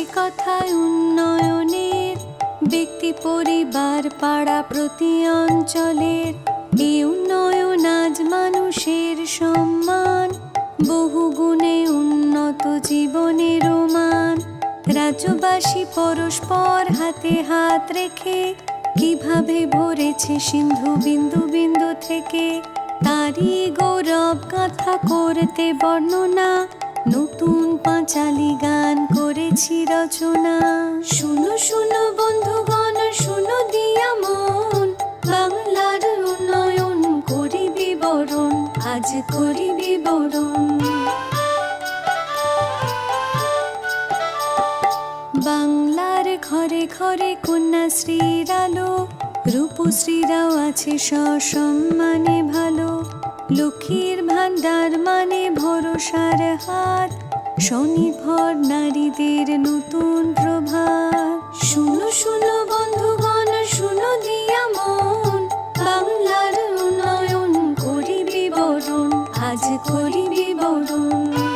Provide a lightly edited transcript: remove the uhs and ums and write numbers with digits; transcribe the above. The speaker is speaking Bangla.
হাসি কথায় উন্নয়নের, ব্যক্তি পরিবার পাড়া প্রতি অঞ্চলের এই উন্নয়ন আজ মানুষের সম্মান, বহু গুণে উন্নত জীবনের মান। রাজ্যবাসী পরস্পর হাতে হাত রেখে কিভাবে ভরেছে সিন্ধু বিন্দু বিন্দু থেকে, তারই গৌরব গাথা করতে বর্ণনা, নতুন পাঁচালী গান করেছি রচনা। শুনো শুনো বন্ধুগণ, শুনো দিয়া মন, বাংলার উন্নয়ন করি বিবরণ, আজ করি বিবরণ। বাংলার ঘরে ঘরে কন্যাশ্রীর আলো, রূপশ্রীরাও আছে সসম্মানে ভালো, লক্ষ্মীর ভান্ডার মানে ভরসার হাত, স্বনির্ভর নারীদের নতুন প্রভাত। শুনো শুনো বন্ধুগণ, শুনো দিয়া মন, বাংলার উন্নয়ন করি বিবরণ, আজ করি বিবরণ।